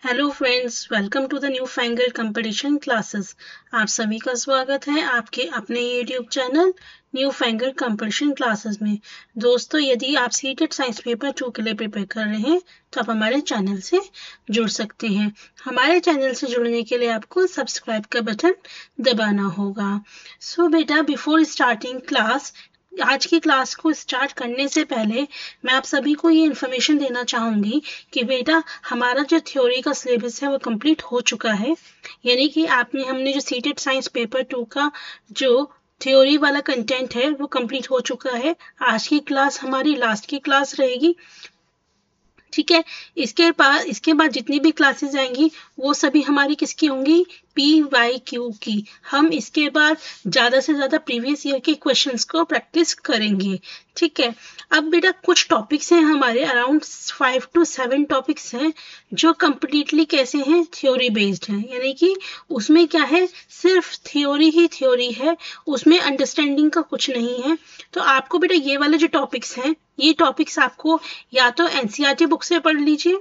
Hello friends, welcome to the new fangle competition classes. आप सभी का स्वागत है आपके अपने YouTube channel new fangle competition classes में। दोस्तों, यदि आप सीटेट साइंस पेपर 2 के लिए प्रिपेयर कर रहे हैं तो आप हमारे चैनल से जुड़ सकते हैं। हमारे चैनल से जुड़ने के लिए आपको सब्सक्राइब का बटन दबाना होगा। सो बेटा, बिफोर स्टार्टिंग क्लास, आज की क्लास को स्टार्ट करने से पहले मैं आप सभी को ये इन्फॉर्मेशन देना चाहूँगी कि बेटा, हमारा जो थ्योरी का सिलेबस है वो कंप्लीट हो चुका है। यानी कि हमने जो सीटेट साइंस पेपर 2 का जो थ्योरी वाला कंटेंट है वो कंप्लीट हो चुका है। आज की क्लास हमारी लास्ट की क्लास रहेगी, ठीक है। इसके बाद जितनी भी क्लासेस आएंगी वो सभी हमारी किसकी होंगी? PYQ की। हम इसके बाद ज़्यादा से ज़्यादा प्रीवियस ईयर के क्वेश्चंस को प्रैक्टिस करेंगे, ठीक है। अब बेटा, कुछ टॉपिक्स हैं हमारे, अराउंड 5 to 7 टॉपिक्स हैं जो कम्प्लीटली कैसे हैं? थ्योरी बेस्ड हैं। यानी कि उसमें क्या है, सिर्फ थ्योरी ही थ्योरी है, उसमें अंडरस्टैंडिंग का कुछ नहीं है। तो आपको बेटा ये वाले जो टॉपिक्स हैं, ये टॉपिक्स आपको या तो NCERT बुक से पढ़ लीजिए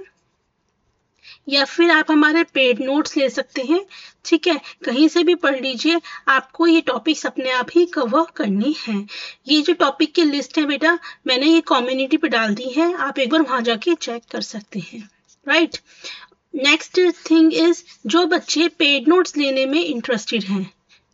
या फिर आप हमारे पेड नोट्स ले सकते हैं, ठीक है। कहीं से भी पढ़ लीजिए, आपको ये टॉपिक्स अपने आप ही कवर करनी है। ये जो टॉपिक की लिस्ट है बेटा, मैंने ये कम्युनिटी पे डाल दी है, आप एक बार वहां जाके चेक कर सकते हैं, राइट। नेक्स्ट थिंग इज, जो बच्चे पेड नोट्स लेने में इंटरेस्टेड हैं,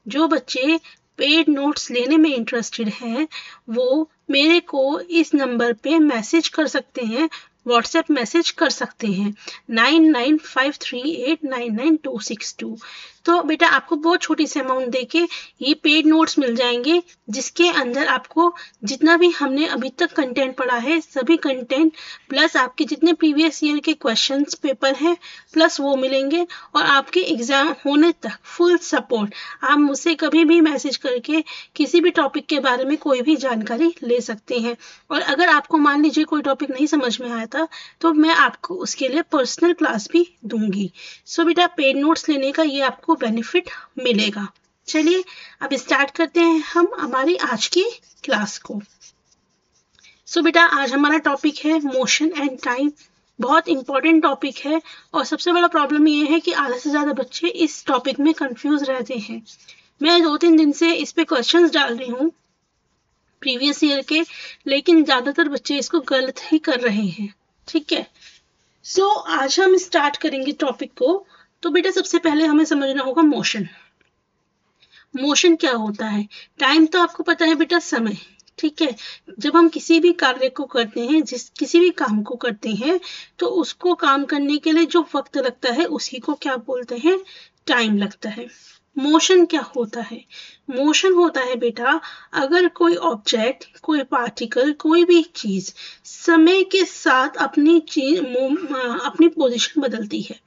जो बच्चे पेड नोट्स लेने में इंटरेस्टेड हैं, वो मेरे को इस नंबर पे मैसेज कर सकते हैं, व्हाट्सएप मैसेज कर सकते हैं 9953899262। तो बेटा, आपको बहुत छोटी सी अमाउंट देके ये पेड नोट्स मिल जाएंगे, जिसके अंदर आपको जितना भी हमने अभी तक कंटेंट पढ़ा है, सभी कंटेंट प्लस आपके जितने प्रीवियस ईयर के क्वेश्चंस पेपर हैं प्लस वो मिलेंगे, और आपके एग्जाम होने तक फुल सपोर्ट। आप मुझसे कभी भी मैसेज करके किसी भी टॉपिक के बारे में कोई भी जानकारी ले सकते हैं। और अगर आपको मान लीजिए कोई टॉपिक नहीं समझ में आया था तो मैं आपको उसके लिए पर्सनल क्लास भी दूंगी। सो बेटा, पेड नोट्स लेने का ये आपको बेनिफिट मिलेगा। चलिए अब स्टार्ट करते हैं हम हमारी आज की क्लास को। सो बेटा, आज हमारा टॉपिक है मोशन एंड टाइम। बहुत इंपॉर्टेंट टॉपिक है, और सबसे बड़ा प्रॉब्लम ये है कि आधे से ज़्यादा बच्चे इस टॉपिक में कंफ्यूज रहते हैं। मैं 2-3 दिन से इस पे क्वेश्चंस डाल रही हूँ प्रीवियस ईयर के, लेकिन ज़्यादातर बच्चे इसको गलत ही कर रहे हैं, ठीक है। सो आज हम स्टार्ट करेंगे टॉपिक को। तो बेटा, सबसे पहले हमें समझना होगा मोशन। मोशन क्या होता है? टाइम तो आपको पता है बेटा, समय, ठीक है। जब हम किसी भी कार्य को करते हैं, किसी भी काम को करते हैं, तो उसको काम करने के लिए जो वक्त लगता है उसी को क्या बोलते हैं? टाइम लगता है। मोशन क्या होता है? मोशन होता है बेटा, अगर कोई ऑब्जेक्ट, कोई पार्टिकल, कोई भी चीज समय के साथ अपनी पोजीशन बदलती है।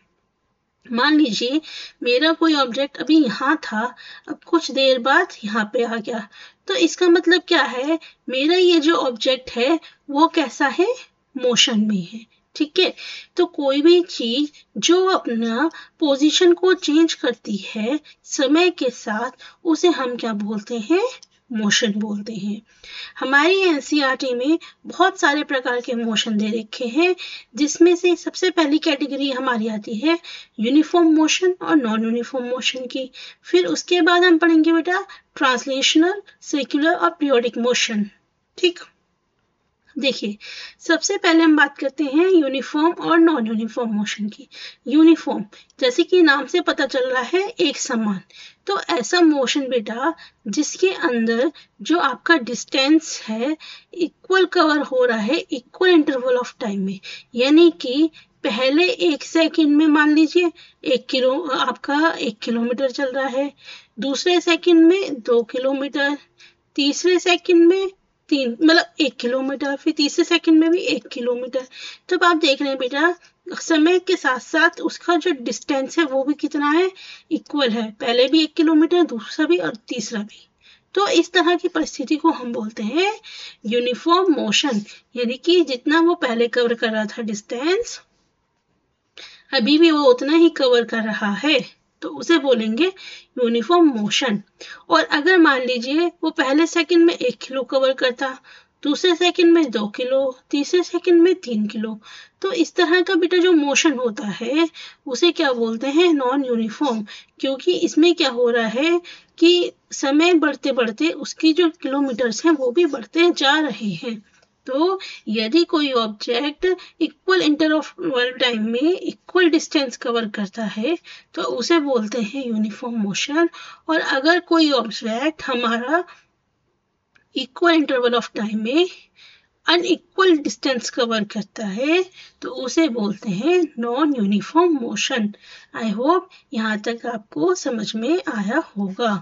मान लीजिए मेरा कोई ऑब्जेक्ट अभी यहाँ था, अब कुछ देर बाद यहाँ पे आ गया, तो इसका मतलब क्या है? मेरा ये जो ऑब्जेक्ट है वो कैसा है? मोशन में है, ठीक है। तो कोई भी चीज जो अपना पोजीशन को चेंज करती है समय के साथ, उसे हम क्या बोलते हैं? मोशन बोलते हैं। हमारी NCERT में बहुत सारे प्रकार के मोशन दे रखे हैं, जिसमें से सबसे पहली कैटेगरी हमारी आती है यूनिफॉर्म मोशन और नॉन यूनिफॉर्म मोशन की। फिर उसके बाद हम पढ़ेंगे बेटा ट्रांसलेशनल, सर्कुलर और पीरियोडिक मोशन, ठीक। देखिए, सबसे पहले हम बात करते हैं यूनिफॉर्म और नॉन यूनिफॉर्म मोशन की। यूनिफॉर्म, जैसे कि नाम से पता चल रहा है, एक समान। तो ऐसा मोशन बेटा जिसके अंदर जो आपका डिस्टेंस है इक्वल कवर हो रहा है इक्वल इंटरवल ऑफ टाइम में। यानी कि पहले 1 सेकंड में मान लीजिए आपका 1 किलोमीटर चल रहा है, दूसरे सेकंड में 2 किलोमीटर, तीसरे सेकंड में 1 किलोमीटर, फिर तीसरे सेकंड में भी 1 किलोमीटर। तो आप देख रहे हैं बेटा, समय के साथ साथ उसका जो डिस्टेंस है वो भी कितना है? इक्वल है। पहले भी 1 किलोमीटर, दूसरा भी और तीसरा भी। तो इस तरह की परिस्थिति को हम बोलते हैं यूनिफॉर्म मोशन। यानी कि जितना वो पहले कवर कर रहा था डिस्टेंस, अभी भी वो उतना ही कवर कर रहा है, तो उसे बोलेंगे यूनिफॉर्म मोशन। और अगर मान लीजिए वो पहले सेकंड में 1 किलो कवर करता, दूसरे सेकंड में 2 किलो, तीसरे सेकंड में 3 किलो। तो इस तरह का बेटा जो मोशन होता है उसे क्या बोलते हैं, नॉन यूनिफॉर्म, क्योंकि इसमें क्या हो रहा है कि समय बढ़ते बढ़ते उसकी जो किलोमीटर्स हैं वो भी बढ़ते जा रहे हैं। तो यदि कोई ऑब्जेक्ट इक्वल इंटरवल टाइम में इक्वल डिस्टेंस कवर करता है तो उसे बोलते हैं यूनिफॉर्म मोशन। और अगर कोई ऑब्जेक्ट हमारा इक्वल इंटरवल ऑफ टाइम में अनइक्वल डिस्टेंस कवर करता है तो उसे बोलते हैं non uniform motion. I hope यहाँ तक आपको समझ में आया होगा।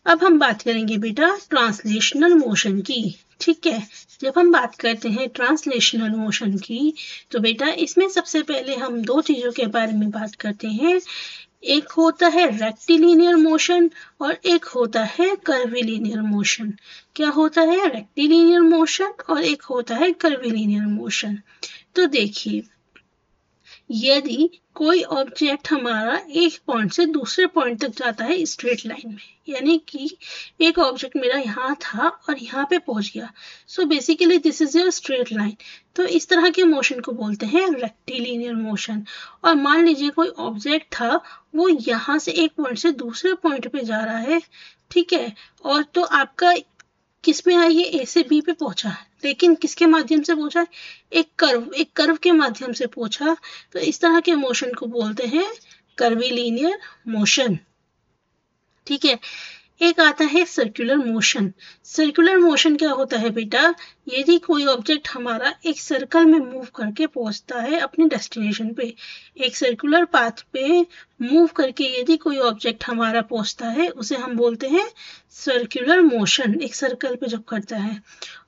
अब हम बात करेंगे बेटा ट्रांसलेशनल मोशन की। ठीक है, जब हम बात करते हैं ट्रांसलेशनल मोशन की तो बेटा इसमें सबसे पहले हम दो चीजों के बारे में बात करते हैं। एक होता है रेक्टिलिनियर मोशन और एक होता है कर्विलिनियर मोशन। क्या होता है रेक्टिलिनियर मोशन और एक होता है कर्विलिनियर मोशन। तो देखिए, यदि कोई ऑब्जेक्ट हमारा एक पॉइंट से दूसरे पॉइंट तक जाता है स्ट्रेट लाइन में, यानी कि एक ऑब्जेक्ट मेरा यहाँ था और यहाँ पे पहुंच गया, so basically this is your straight line, तो इस तरह के मोशन को बोलते हैं रेक्टिलिनियर मोशन। और मान लीजिए कोई ऑब्जेक्ट था, वो यहाँ से एक पॉइंट से दूसरे पॉइंट पे जा रहा है, ठीक है, और तो आपका किस में है, ये ए से बी पे पहुंचा है, लेकिन किसके माध्यम से पहुंचा है, एक कर्व के माध्यम से पहुंचा। तो इस तरह के मोशन को बोलते हैं कर्विलिनियर मोशन। ठीक है, एक आता है सर्कुलर मोशन। सर्कुलर मोशन क्या होता है बेटा, यदि कोई ऑब्जेक्ट हमारा एक सर्कल में मूव करके पहुंचता है अपने डेस्टिनेशन पे, एक सर्कुलर पाथ पे मूव करके यदि कोई ऑब्जेक्ट हमारा पहुंचता है उसे हम बोलते हैं सर्कुलर मोशन, एक सर्कल पे जब करता है।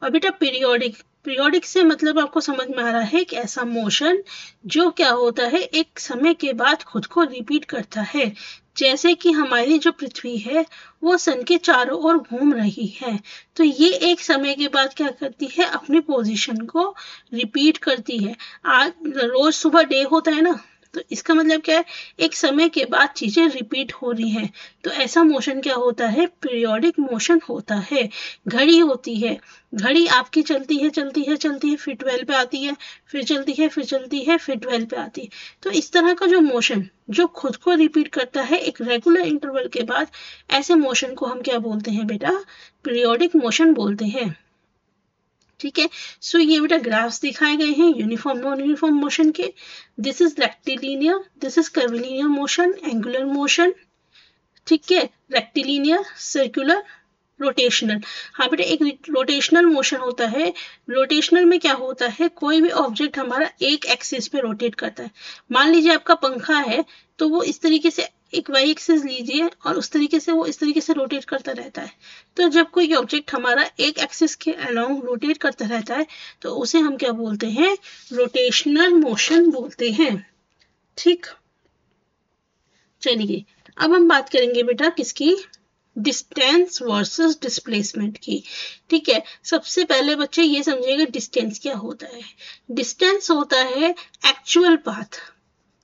और बेटा पीरियोडिक से मतलब आपको समझ में आ रहा है कि ऐसा मोशन जो क्या होता है एक समय के बाद खुद को रिपीट करता है। जैसे कि हमारी जो पृथ्वी है वो सन के चारों ओर घूम रही है, तो ये एक समय के बाद क्या करती है, अपनी पोजीशन को रिपीट करती है। आज रोज सुबह डे होता है ना, तो इसका मतलब क्या है, एक समय के बाद चीजें रिपीट हो रही हैं, तो ऐसा मोशन क्या होता है, पीरियोडिक मोशन होता है। घड़ी होती है, घड़ी आपकी चलती है फिर 12 पे आती है, फिर चलती है फिर 12 पे आती है। तो इस तरह का जो मोशन जो खुद को रिपीट करता है एक रेगुलर इंटरवल के बाद, ऐसे मोशन को हम क्या बोलते हैं बेटा, पीरियोडिक मोशन बोलते हैं। ठीक है, सो ये बेटा ग्राफ्स दिखाए गए हैं यूनिफॉर्म नॉन यूनिफॉर्म मोशन के। This is rectilinear, this is curvilinear motion, angular motion, ठीक है, रेक्टिलिनियर, सर्कुलर, रोटेशनल। हाँ बेटा, एक रोटेशनल मोशन होता है। रोटेशनल में क्या होता है, कोई भी ऑब्जेक्ट हमारा एक एक्सिस पे रोटेट करता है। मान लीजिए आपका पंखा है, तो वो इस तरीके से एक वाई एक्सिस लीजिए और उस तरीके से वो इस तरीके से रोटेट करता रहता है। तो जब कोई ऑब्जेक्ट हमारा एक एक्सिस के अलोंग रोटेट करता रहता है तो उसे हम क्या बोलते हैं, रोटेशनल मोशन बोलते हैं। ठीक, चलिए अब हम बात करेंगे बेटा किसकी, डिस्टेंस वर्सेस डिस्प्लेसमेंट की। ठीक है, सबसे पहले बच्चे ये समझिएगा डिस्टेंस क्या होता है। डिस्टेंस होता है एक्चुअल पाथ।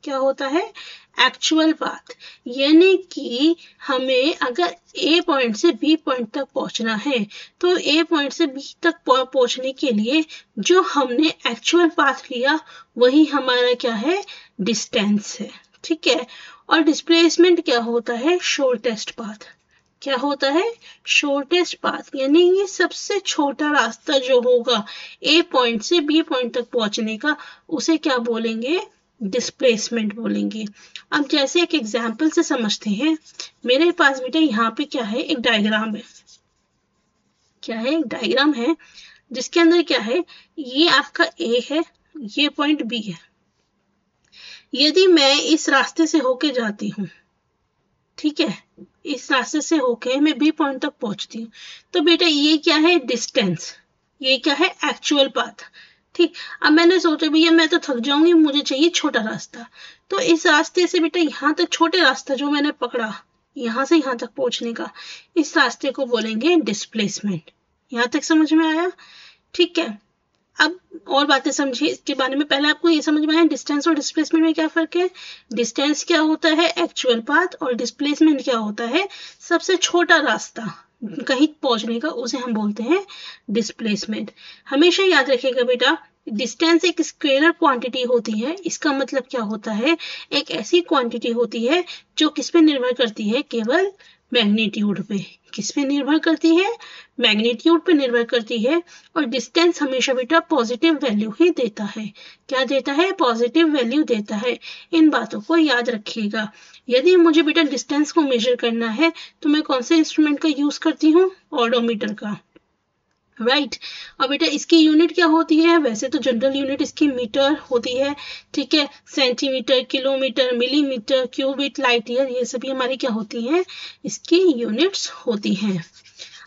क्या होता है, एक्चुअल पाथ, यानी कि हमें अगर ए पॉइंट से बी पॉइंट तक पहुंचना है तो ए पॉइंट से बी तक पहुंचने के लिए जो हमने एक्चुअल पाथ लिया वही हमारा क्या है, डिस्टेंस है। ठीक है, और डिस्प्लेसमेंट क्या होता है, शॉर्टेस्ट पाथ। क्या होता है, शॉर्टेस्ट पाथ, यानी ये सबसे छोटा रास्ता जो होगा ए पॉइंट से बी पॉइंट तक पहुंचने का, उसे क्या बोलेंगे, डिस्प्लेसमेंट बोलेंगे। अब जैसे एक एग्जाम्पल से समझते हैं, मेरे पास बेटा यहाँ पे क्या है, एक डायग्राम है। क्या है, एक डायग्राम है जिसके अंदर क्या है, ये आपका ए है, ये पॉइंट बी है। यदि मैं इस रास्ते से होके जाती हूँ, ठीक है, इस रास्ते से होके मैं बी पॉइंट तक पहुंचती हूँ, तो बेटा ये क्या है, डिस्टेंस, ये क्या है, एक्चुअल पाथ। ठीक, अब मैंने सोचा भैया मैं तो थक जाऊंगी, मुझे चाहिए छोटा रास्ता, तो इस रास्ते से बेटा यहाँ तक छोटे रास्ता जो मैंने पकड़ा यहाँ से यहाँ तक पहुंचने का, इस रास्ते को बोलेंगे डिस्प्लेसमेंट। यहाँ तक समझ में आया। ठीक है, अब और बातें समझिए इसके बारे में। पहले आपको ये समझ में आया डिस्टेंस और डिस्प्लेसमेंट में क्या फर्क है। डिस्टेंस क्या होता है, एक्चुअल पाथ, और डिस्प्लेसमेंट क्या होता है, सबसे छोटा रास्ता कहीं पहुंचने का, उसे हम बोलते हैं डिस्प्लेसमेंट। हमेशा याद रखिएगा बेटा, डिस्टेंस एक स्केलर क्वांटिटी होती है। इसका मतलब क्या होता है, एक ऐसी क्वांटिटी होती है जो किस पे निर्भर करती है, केवल मैग्नीट्यूड पे। किस पे निर्भर करती है, मैग्नीट्यूड पे निर्भर करती है। और डिस्टेंस हमेशा बेटा पॉजिटिव वैल्यू ही देता है। क्या देता है, पॉजिटिव वैल्यू देता है। इन बातों को याद रखिएगा। यदि मुझे बेटा डिस्टेंस को मेजर करना है तो मैं कौन से इंस्ट्रूमेंट का यूज करती हूँ, ओडोमीटर का, राइट। और बेटा इसकी यूनिट क्या होती है, वैसे तो जनरल यूनिट इसकी मीटर होती है, ठीक है। Centimetre, kilometre, millimetre, cubic, light year, ये सभी हमारी क्या होती हैं, इसकी यूनिट्स होती हैं।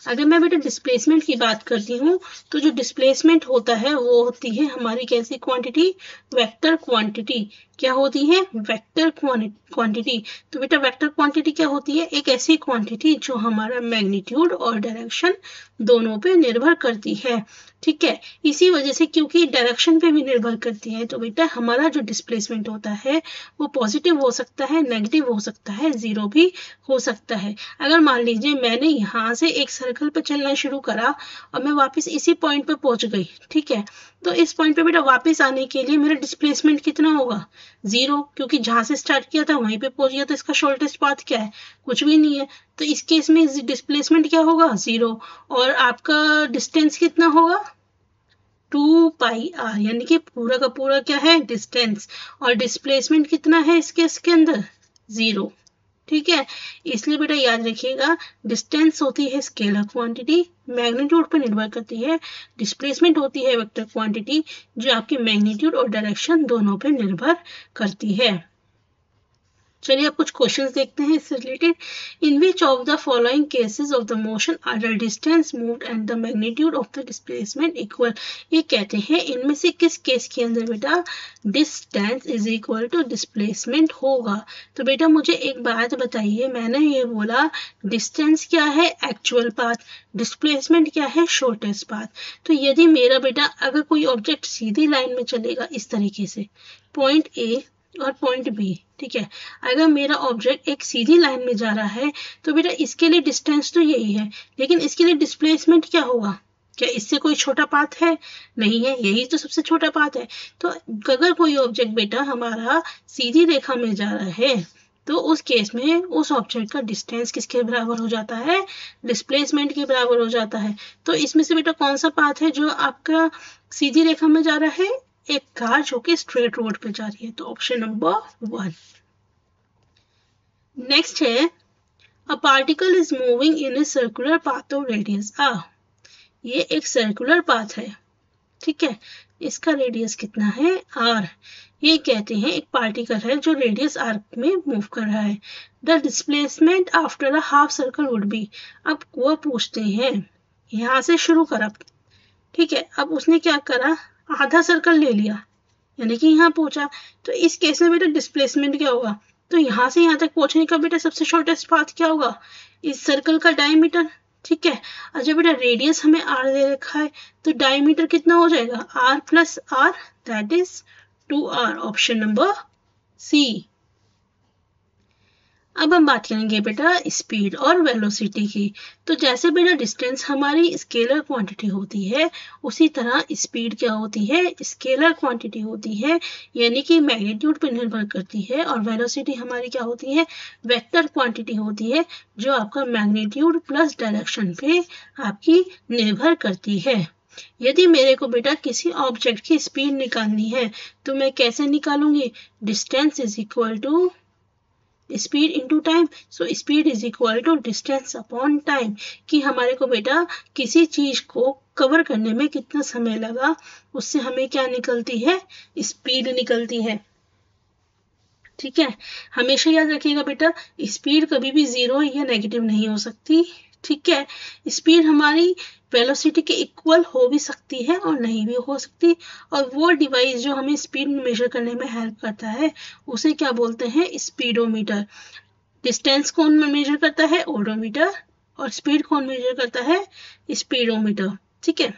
अगर मैं बेटा डिस्प्लेसमेंट की बात करती हूँ तो जो डिस्प्लेसमेंट होता है वो होती है हमारी कैसी क्वांटिटी, वेक्टर क्वांटिटी। क्या होती है, वेक्टर क्वांटिटी। तो बेटा वेक्टर क्वांटिटी क्या होती है, एक ऐसी क्वांटिटी जो हमारा मैग्नीट्यूड और डायरेक्शन दोनों पे निर्भर करती है, ठीक है। इसी वजह से क्योंकि डायरेक्शन पे भी निर्भर करती है तो बेटा हमारा जो डिस्प्लेसमेंट होता है वो पॉजिटिव हो सकता है, नेगेटिव हो सकता है, जीरो भी हो सकता है। अगर मान लीजिए मैंने यहाँ से एक सर्कल पे चलना शुरू करा और मैं वापस इसी पॉइंट पे पहुंच गई, ठीक है, तो इस पॉइंट पे बेटा वापस आने के लिए मेरा डिस्प्लेसमेंट कितना होगा, जीरो, क्योंकि जहां से स्टार्ट किया था वहीं पे पहुंच गया। तो इसका शॉर्टेस्ट पाथ क्या है, कुछ भी नहीं है। तो इस केस में डिस्प्लेसमेंट क्या होगा, जीरो। और आपका डिस्टेंस कितना होगा, 2πr, यानी कि पूरा का पूरा क्या है, डिस्टेंस। और डिस्प्लेसमेंट कितना है इस केस के अंदर, जीरो, ठीक है। इसलिए बेटा याद रखिएगा, डिस्टेंस होती है स्केलर क्वांटिटी, मैग्नीट्यूड पर निर्भर करती है। डिस्प्लेसमेंट होती है वेक्टर क्वांटिटी, जो आपकी मैग्नीट्यूड और डायरेक्शन दोनों पर निर्भर करती है। चलिए अब कुछ क्वेश्चंस देखते हैं इससे related. In which of the following cases of the motion are the distance moved and the magnitude of the displacement equal. ये कहते हैं इनमें से किस केस के अंदर बेटा distance is equal to displacement होगा। तो बेटा मुझे एक बात बताइए, मैंने ये बोला डिस्टेंस क्या है, एक्चुअल पाथ, डिस्प्लेसमेंट क्या है, शॉर्टेस्ट पाथ। तो यदि मेरा बेटा अगर कोई ऑब्जेक्ट सीधी लाइन में चलेगा इस तरीके से, पॉइंट ए और पॉइंट बी, ठीक है, अगर मेरा ऑब्जेक्ट एक सीधी लाइन में जा रहा है तो बेटा इसके लिए डिस्टेंस तो यही है, लेकिन इसके लिए डिस्प्लेसमेंट क्या होगा, क्या इससे कोई छोटा पाथ है, नहीं है, यही तो सबसे छोटा पाथ है। तो अगर कोई ऑब्जेक्ट बेटा हमारा सीधी रेखा में जा रहा है तो उस केस में उस ऑब्जेक्ट का डिस्टेंस किसके बराबर हो जाता है, डिस्प्लेसमेंट के बराबर हो जाता है। तो इसमें से बेटा कौन सा पाथ है जो आपका सीधी रेखा में जा रहा है, एक कार जो कि स्ट्रेट रोड पे जा रही है, तो ऑप्शन नंबर 1। नेक्स्ट है, a particle is moving in a circular path of radius r। ये एक सर्कुलर पाथ है, ठीक है, इसका रेडियस कितना है, r। ये कहते हैं एक पार्टिकल है जो रेडियस r में मूव कर रहा है। The displacement after a half circle would be. अब वो पूछते हैं, यहाँ से शुरू करा, ठीक है, अब उसने क्या करा, आधा सर्कल ले लिया, यानी कि यहाँ पहुंचा। तो इस केस में बेटा डिस्प्लेसमेंट क्या होगा, तो यहाँ से यहाँ तक पहुंचने का बेटा सबसे शॉर्टेस्ट पाथ क्या होगा, इस सर्कल का डायमीटर, ठीक है। अच्छा बेटा रेडियस हमें r दे रखा है तो डायमीटर कितना हो जाएगा, r plus r, that is 2r, option number C. अब हम बात करेंगे बेटा स्पीड और वेलोसिटी की। तो जैसे बेटा डिस्टेंस हमारी स्केलर क्वांटिटी होती है, उसी तरह स्पीड क्या होती है, स्केलर क्वांटिटी होती है, यानी कि मैग्नीट्यूड पर निर्भर करती है। और वेलोसिटी हमारी क्या होती है, वेक्टर क्वांटिटी होती है, जो आपका मैग्नीट्यूड प्लस डायरेक्शन पे आपकी निर्भर करती है। यदि मेरे को बेटा किसी ऑब्जेक्ट की स्पीड निकालनी है तो मैं कैसे निकालूंगी, distance is equal to speed into time. So speed is equal to distance upon time, कि हमारे को बेटा किसी चीज को कवर करने में कितना समय लगा, उससे हमें क्या निकलती है, स्पीड निकलती है, ठीक है। हमेशा याद रखिएगा बेटा स्पीड कभी भी जीरो या नेगेटिव नहीं हो सकती, ठीक है। स्पीड हमारी वेलोसिटी के इक्वल हो भी सकती है और नहीं भी हो सकती। और वो डिवाइस जो हमें स्पीड मेजर करने में हेल्प करता है उसे क्या बोलते हैं, स्पीडोमीटर। डिस्टेंस कौन मेजर करता है, ओडोमीटर, और स्पीड कौन मेजर करता है, स्पीडोमीटर, ठीक है।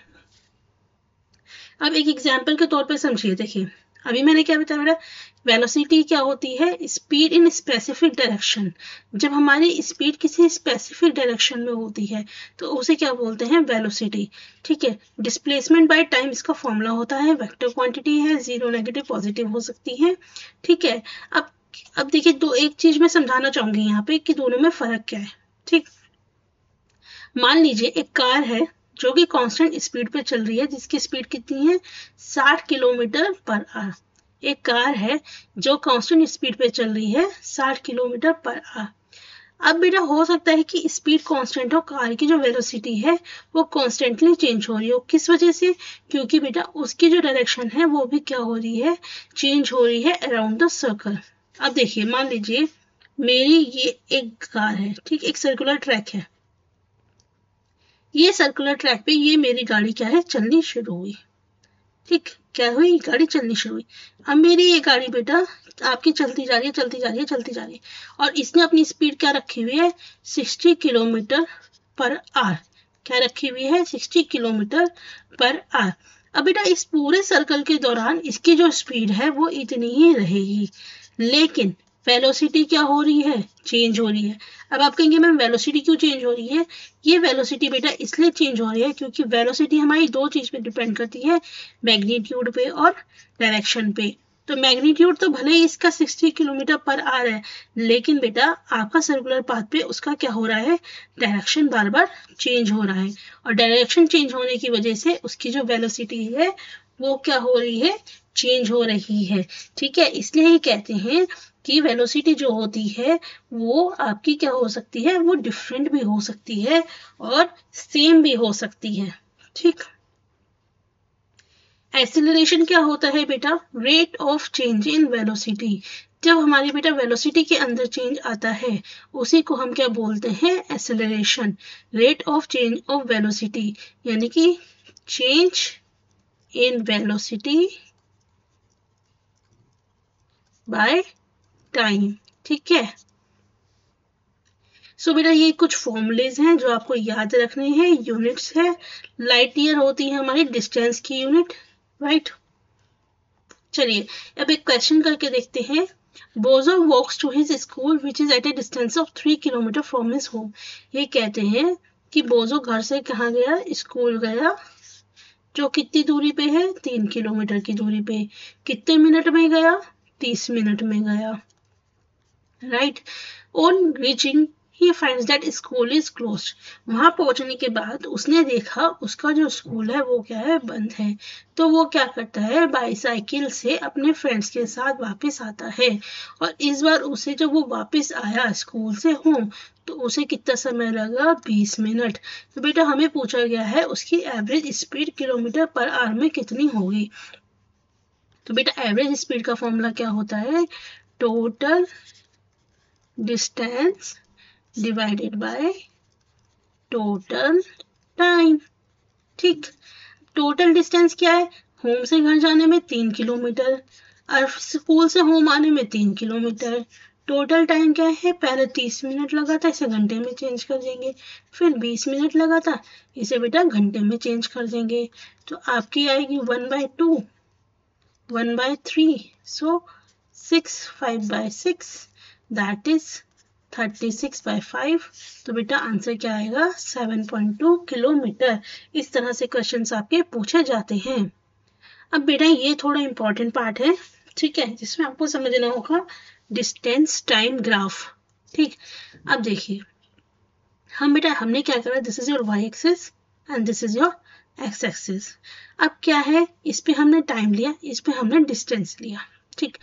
अब एक एग्जाम्पल के तौर पर समझिए, देखिए अभी मैंने क्या बताया बेटा, वेलोसिटी क्या होती है, स्पीड इन स्पेसिफिक डायरेक्शन। जब हमारी स्पीड किसी स्पेसिफिक डायरेक्शन में होती है तो उसे क्या बोलते हैं, वेलोसिटी। ठीक है, डिस्प्लेसमेंट बाय टाइम इसका फॉर्मूला होता है, वेक्टर क्वांटिटी है, जीरो नेगेटिव पॉजिटिव हो सकती है। ठीक है, अब देखिए दो, एक चीज मैं समझाना चाहूंगी यहाँ पे कि दोनों में फर्क क्या है। ठीक, मान लीजिए एक कार है जो कि कांस्टेंट स्पीड पे चल रही है, जिसकी स्पीड कितनी है, 60 किलोमीटर पर आवर। एक कार है जो कांस्टेंट स्पीड पे चल रही है 60 किलोमीटर पर आवर। अब बेटा हो सकता है कि स्पीड कांस्टेंट हो, कार की जो वेलोसिटी है वो कॉन्स्टेंटली चेंज हो रही हो। किस वजह से, क्योंकि बेटा उसकी जो डायरेक्शन है वो भी क्या हो रही है, चेंज हो रही है अराउंड द सर्कल। अब देखिए मान लीजिए मेरी ये एक कार है, ठीक, एक सर्कुलर ट्रैक है, ये सर्कुलर ट्रैक पे ये मेरी गाड़ी क्या है, चलनी शुरू हुई। ठीक, क्या हुई, गाड़ी चलनी शुरू हुई। अब मेरी ये गाड़ी बेटा आपकी चलती जा रही है, चलती जा रही है, चलती जा रही है, और इसने अपनी स्पीड क्या रखी हुई है, 60 किलोमीटर पर आवर। क्या रखी हुई है, 60 किलोमीटर पर आवर। अब बेटा इस पूरे सर्कल के दौरान इसकी जो स्पीड है वो इतनी ही रहेगी, लेकिन वेलोसिटी क्या हो रही है, चेंज हो रही है। अब आप कहेंगे मैम वेलोसिटी क्यों चेंज हो रही है, ये वेलोसिटी बेटा इसलिए चेंज हो रही है क्योंकि वेलोसिटी हमारी दो चीज पे डिपेंड करती है, मैग्नीट्यूड पे और डायरेक्शन पे। तो मैग्नीट्यूड तो भले ही इसका 60 किलोमीटर पर आवर है, लेकिन बेटा आपका सर्कुलर पाथ पे उसका क्या हो रहा है, डायरेक्शन बार बार चेंज हो रहा है, और डायरेक्शन चेंज होने की वजह से उसकी जो वेलोसिटी है वो क्या हो रही है, चेंज हो रही है। ठीक है, इसलिए ही कहते हैं कि वेलोसिटी जो होती है वो आपकी क्या हो सकती है, वो डिफरेंट भी हो सकती है और सेम भी हो सकती है। ठीक, एक्सीलरेशन क्या होता है बेटा, rate of change in velocity. जब हमारी बेटा वेलोसिटी के अंदर चेंज आता है उसी को हम क्या बोलते हैं, acceleration. Rate of change of velocity यानी कि change in velocity by time. ठीक है, सो बेटा ये कुछ फॉर्मूलेज हैं जो आपको याद रखने हैं। यूनिट्स है, लाइट ईयर होती है हमारी डिस्टेंस की यूनिट, राइट। चलिए अब एक क्वेश्चन करके देखते हैं। Bojo walks to his school which is at a distance of 3 kilometre from his home. ये कहते हैं कि बोजो घर से कहाँ गया, स्कूल गया, जो कितनी दूरी पे है, 3 किलोमीटर की दूरी पे। कितने मिनट में गया, 30 मिनट में गया, right. On reaching he finds that school is closed. वहां पहुंचने के बाद उसने देखा उसका जो स्कूल है वो क्या है, बंद है। तो वो क्या करता है, बाईसाइकिल से अपने फ्रेंड्स के साथ वापस आता है, और इस बार उसे जब वो वापस आया स्कूल से होम तो उसे कितना समय लगा, 20 मिनट। तो बेटा हमें पूछा गया है उसकी average speed kilometre per hour में कितनी होगी। तो बेटा एवरेज स्पीड का फॉर्मूला क्या होता है, total distance divided by total time. ठीक, टोटल डिस्टेंस क्या है, होम से घर जाने में 3 किलोमीटर और स्कूल से होम आने में 3 किलोमीटर। टोटल टाइम क्या है, पहले 30 मिनट लगा था, इसे घंटे में चेंज कर देंगे, फिर 20 मिनट लगा था, इसे बेटा घंटे में चेंज कर देंगे। तो आपकी आएगी 1/2, 1/3, सो 6, 5/6, दैट इज 36/5। तो बेटा आंसर क्या आएगा, 7.2 किलोमीटर। इस तरह से क्वेश्चंस आपके पूछे जाते हैं। अब बेटा ये थोड़ा इंपॉर्टेंट पार्ट है, ठीक है, जिसमें आपको समझना होगा डिस्टेंस टाइम ग्राफ। ठीक, अब देखिए हम बेटा हमने क्या करा, this is your y axis and this is your x axis. अब क्या है, इस पे हमने टाइम लिया, इस पे हमने डिस्टेंस लिया। ठीक,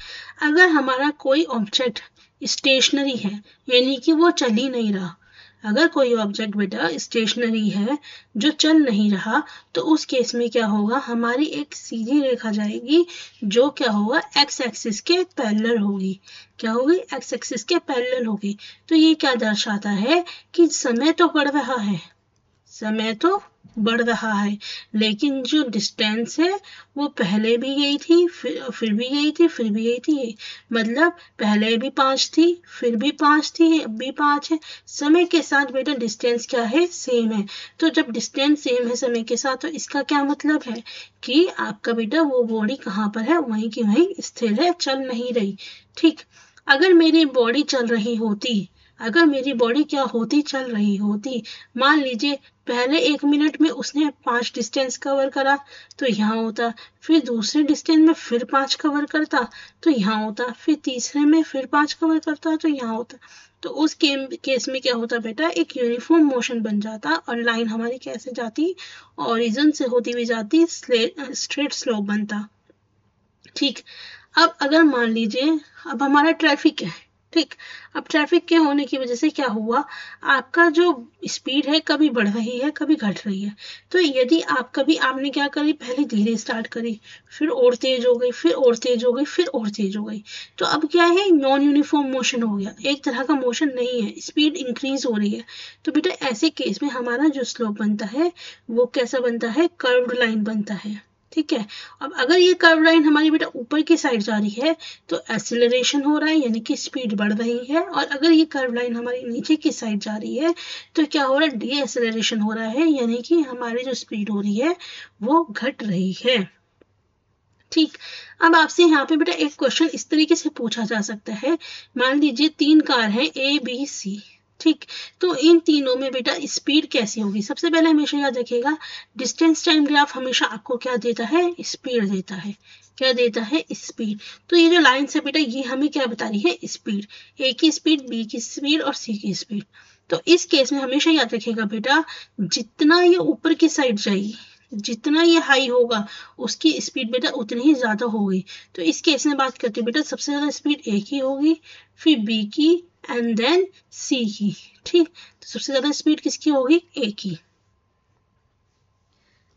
अगर हमारा कोई ऑब्जेक्ट स्टेशनरी है यानी कि वो चल ही नहीं रहा, अगर कोई ऑब्जेक्ट बेटा स्टेशनरी है जो चल नहीं रहा, तो उस केस में क्या होगा, हमारी एक सीधी रेखा जाएगी जो क्या होगा, एक्स एक्सिस के पैरेलल होगी। क्या होगी, एक्स एक्सिस के पैरेलल होगी। तो ये क्या दर्शाता है कि समय तो बढ़ रहा है, समय तो बढ़ रहा है, लेकिन जो डिस्टेंस है वो पहले भी यही थी, फिर भी यही थी, फिर भी यही थी। मतलब पहले भी 5 थी, फिर भी 5 थी, अब भी 5 है। समय के साथ बेटा डिस्टेंस क्या है, सेम है। तो जब डिस्टेंस सेम है समय के साथ, तो इसका क्या मतलब है कि आपका बेटा वो बॉडी कहाँ पर है, वहीं की वहीं स्थिर है, चल नहीं रही। ठीक, अगर मेरी बॉडी चल रही होती, अगर मेरी बॉडी क्या होती, चल रही होती, मान लीजिए पहले 1 मिनट में उसने 5 डिस्टेंस कवर करा तो यहाँ होता, फिर दूसरे डिस्टेंस में फिर 5 कवर करता तो यहाँ होता, फिर तीसरे में फिर 5 कवर करता तो यहाँ होता। तो उस केस में क्या होता बेटा, एक यूनिफॉर्म मोशन बन जाता और लाइन हमारी कैसे जाती, ओरिजिन से होती हुई जाती, स्ट्रेट स्लोप बनता। ठीक, अब अगर मान लीजिए अब हमारा ट्रैफिक है, ठीक, अब ट्रैफिक के होने की वजह से क्या हुआ, आपका जो स्पीड है कभी बढ़ रही है कभी घट रही है। तो यदि आप कभी आपने क्या करी, पहले धीरे स्टार्ट करी, फिर और तेज हो गई, फिर और तेज हो गई, फिर और तेज हो गई, तो अब क्या है, नॉन यूनिफॉर्म मोशन हो गया, एक तरह का मोशन नहीं है, स्पीड इंक्रीज हो रही है। तो बेटा ऐसे केस में हमारा जो स्लोप बनता है वो कैसा बनता है, कर्व्ड लाइन बनता है। ठीक है, अब अगर ये कर्व लाइन हमारी बेटा ऊपर की साइड जा रही है तो एक्सीलरेशन हो रहा है, यानी कि स्पीड बढ़ रही है, और अगर ये कर्व लाइन हमारी नीचे की साइड जा रही है तो क्या हो रहा है, डी एक्सीलरेशन हो रहा है, यानी कि हमारी जो स्पीड हो रही है वो घट रही है। ठीक, अब आपसे यहाँ पे बेटा एक क्वेश्चन इस तरीके से पूछा जा सकता है, मान लीजिए 3 कार हैं ए बी सी, ठीक, तो इन तीनों में बेटा स्पीड कैसी होगी। सबसे पहले हमेशा याद रखिएगा, डिस्टेंस टाइम ग्राफ हमेशा आपको क्या देता है, स्पीड देता है, क्या देता है, स्पीड। तो ये जो लाइन है बेटा ये हमें क्या बता रही है, स्पीड, ए की स्पीड, बी की स्पीड और सी की स्पीड। तो इस केस में हमेशा याद रखिएगा बेटा, जितना ये ऊपर की साइड जाएगी, जितना ये हाई होगा उसकी स्पीड बेटा उतनी ही ज्यादा होगी। तो इस केस में बात करते हैं बेटा, सबसे ज्यादा स्पीड ए की होगी, फिर बी की एंड देन सी की। ठीक, तो सबसे ज्यादा स्पीड किसकी होगी, ए की।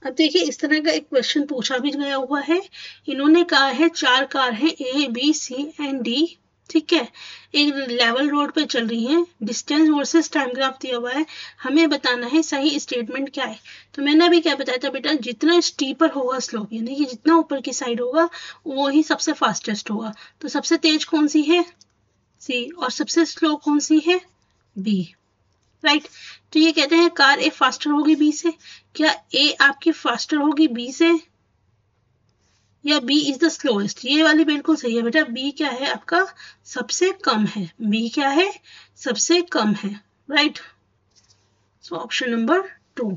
अब देखिए इस तरह का एक क्वेश्चन पूछा भी गया हुआ है, इन्होंने कहा है 4 कार है A B C and D, ठीक है, एक लेवल रोड पे चल रही है, डिस्टेंस वर्सेस टाइम ग्राफ दिया हुआ है, हमें बताना है सही स्टेटमेंट क्या है। तो मैंने अभी क्या बताया था बेटा, जितना स्टीपर होगा स्लोप, यानी कि जितना ऊपर की साइड होगा वो ही सबसे फास्टेस्ट होगा। तो सबसे तेज कौन सी है, सी, और सबसे स्लो कौन सी है, बी, राइट। तो ये कहते हैं कार ए फास्टर होगी बी से, क्या ए आपकी फास्टर होगी बी से, या बी इज द स्लोएस्ट, ये वाली बिल्कुल सही है बेटा, बी क्या है आपका, सबसे कम है, बी क्या है, सबसे कम है, right. So option number 2।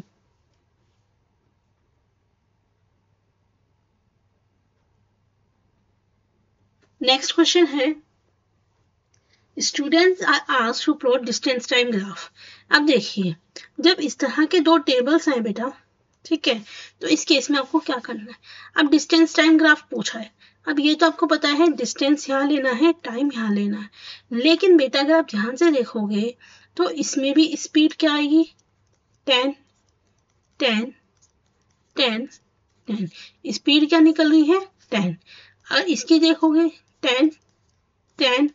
Next question है, students are asked to plot distance time graph. अब देखिए जब इस तरह के दो टेबल्स हैं बेटा, ठीक है, तो इस केस में आपको क्या करना है, अब डिस्टेंस टाइम ग्राफ पूछा है, अब ये तो आपको पता है डिस्टेंस यहाँ लेना है, टाइम यहाँ लेना है, लेकिन बेटा अगर आप ध्यान से देखोगे तो इसमें भी स्पीड क्या आएगी, 10 10 10 10, स्पीड क्या निकल रही है, 10, और इसकी देखोगे 10 10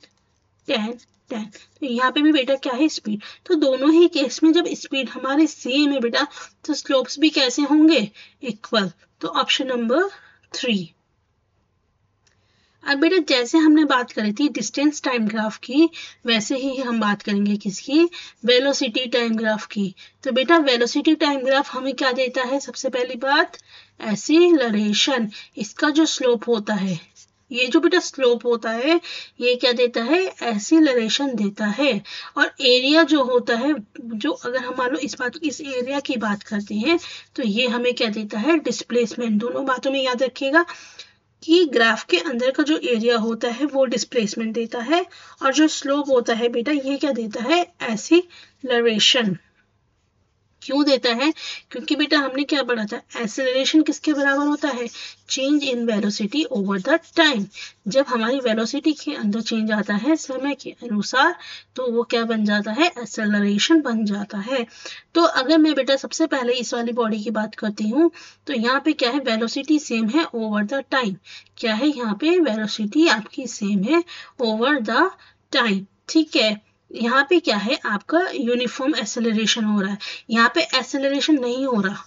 10 10, तो यहाँ पे भी बेटा क्या है, स्पीड। तो दोनों ही केस में जब स्पीड हमारे सेम है बेटा, तो स्लोप्स भी कैसे होंगे, इक्वल। तो ऑप्शन नंबर 3। अब बेटा जैसे हमने बात करी थी डिस्टेंस टाइम ग्राफ की, वैसे ही हम बात करेंगे किसकी, वेलोसिटी टाइम ग्राफ की। तो बेटा वेलोसिटी टाइम ग्राफ हमें क्या देता है, सबसे पहली बात एक्सीलरेशन, इसका जो स्लोप होता है, ये जो बेटा स्लोप होता है ये क्या देता है, एक्सीलरेशन देता है। और एरिया जो होता है, जो अगर हम मान लो इस एरिया की बात करते हैं तो ये हमें क्या देता है, डिस्प्लेसमेंट। दोनों बातों में याद रखिएगा कि ग्राफ के अंदर का जो एरिया होता है वो डिस्प्लेसमेंट देता है, और जो स्लोप होता है बेटा ये क्या देता है, एक्सीलरेशन। क्यों देता है, क्योंकि बेटा हमने क्या पढ़ा था, एक्सेलरेशन किसके बराबर होता है, change in velocity over the time. जब हमारी वेलोसिटी के अंदर चेंज आता है समय के अनुसार तो वो क्या बन जाता है, एक्सेलरेशन बन जाता है। तो अगर मैं बेटा सबसे पहले इस वाली बॉडी की बात करती हूँ तो यहाँ पे क्या है, वेलोसिटी सेम है ओवर द टाइम, क्या है यहाँ पे, वेलोसिटी आपकी सेम है ओवर द टाइम, ठीक है। यहाँ पे क्या है आपका यूनिफॉर्म एक्सेलरेशन हो रहा है, यहाँ पे एक्सेलरेशन नहीं हो रहा,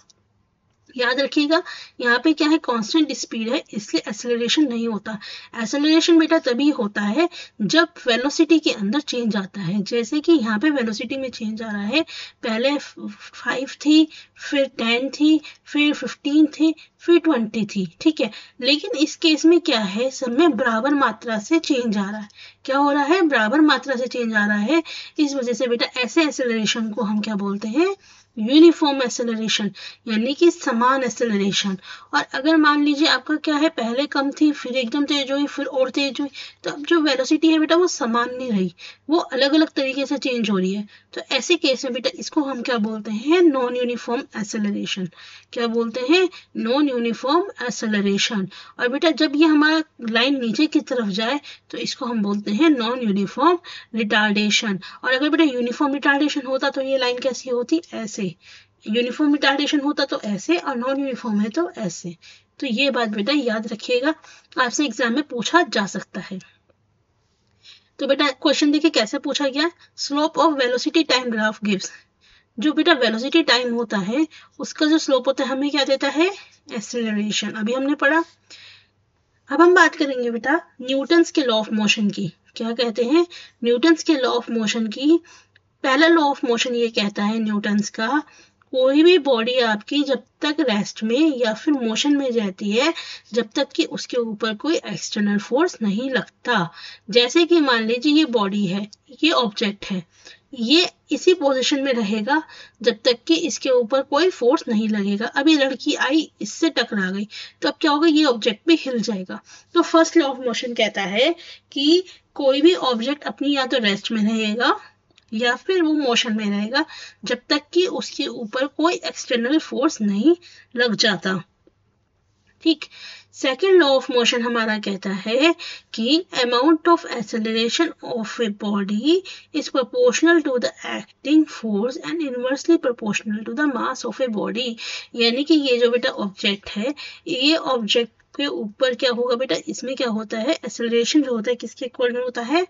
याद रखिएगा यहाँ पे क्या है, कांस्टेंट स्पीड है इसलिए एक्सेलरेशन नहीं होता। एक्सेलरेशन बेटा तभी होता है जब वेलोसिटी के अंदर चेंज आता है। जैसे कि यहाँ पे वेलोसिटी में चेंज आ रहा है, पहले 5 थी, फिर 10 थी, फिर 15 थी, फिर 20 थी, ठीक है। लेकिन इस केस में क्या है, सब में बराबर मात्रा से चेंज आ रहा है। क्या हो रहा है, बराबर मात्रा से चेंज आ रहा है। इस वजह से बेटा ऐसे एक्सेलरेशन को हम क्या बोलते हैं, यूनिफॉर्म एक्सेलरेशन, यानी कि समान एक्सेलरेशन। और अगर मान लीजिए आपका क्या है, पहले कम थी, फिर एकदम तेज हुई, फिर और तेज हुई, तो अब जो वेलोसिटी है बेटा वो समान नहीं रही, वो अलग अलग तरीके से चेंज हो रही है। तो ऐसे केस में बेटा इसको हम क्या बोलते हैं, नॉन यूनिफॉर्म एक्सेलरेशन। क्या बोलते हैं, नॉन यूनिफॉर्म एक्सेलरेशन। और बेटा जब ये हमारा लाइन नीचे की तरफ जाए तो इसको हम बोलते हैं नॉन यूनिफॉर्म रिटार्डेशन। और अगर बेटा यूनिफॉर्म रिटार्डेशन होता तो ये लाइन कैसी होती, ऐसे। यूनिफॉर्म रिटार्डेशन होता तो ऐसे, और नॉन यूनिफॉर्म है तो ऐसे। तो ये बात बेटा याद रखिएगा, आपसे एग्जाम में पूछा जा सकता है। तो बेटा क्वेश्चन देखिए कैसे पूछा गया, slope of velocity time graph gives. जो बेटा वेलोसिटी टाइम होता है उसका जो स्लोप होता है हमें क्या देता है, एक्सेलरेशन। अभी हमने पढ़ा। अब हम बात करेंगे बेटा न्यूटन्स के लॉ ऑफ मोशन की। क्या कहते हैं, न्यूटन्स के लॉ ऑफ मोशन की। पहला लॉ ऑफ मोशन ये कहता है न्यूटन्स का, कोई भी बॉडी आपकी जब तक रेस्ट में या फिर मोशन में रहती है, जब तक कि उसके ऊपर कोई एक्सटर्नल फोर्स नहीं लगता। जैसे कि मान लीजिए ये बॉडी है, ये ऑब्जेक्ट है, ये इसी पोजीशन में रहेगा जब तक कि इसके ऊपर कोई फोर्स नहीं लगेगा। अभी लड़की आई, इससे टकरा गई, तो अब क्या होगा, ये ऑब्जेक्ट भी हिल जाएगा। तो फर्स्ट लॉ ऑफ मोशन कहता है कि कोई भी ऑब्जेक्ट अपनी या तो रेस्ट में रहेगा या फिर वो मोशन में रहेगा जब तक कि उसके ऊपर कोई एक्सटर्नल फोर्स नहीं लग जाता, ठीक। सेकेंड लॉ ऑफ मोशन हमारा कहता है कि amount of acceleration of a body is proportional to the acting force and inversely proportional to the mass of a body. यानी कि ये जो बेटा ऑब्जेक्ट है, ये ऑब्जेक्ट के ऊपर क्या होगा बेटा, इसमें क्या होता है, एक्सेलरेशन जो होता है किसके इक्वल में होता है,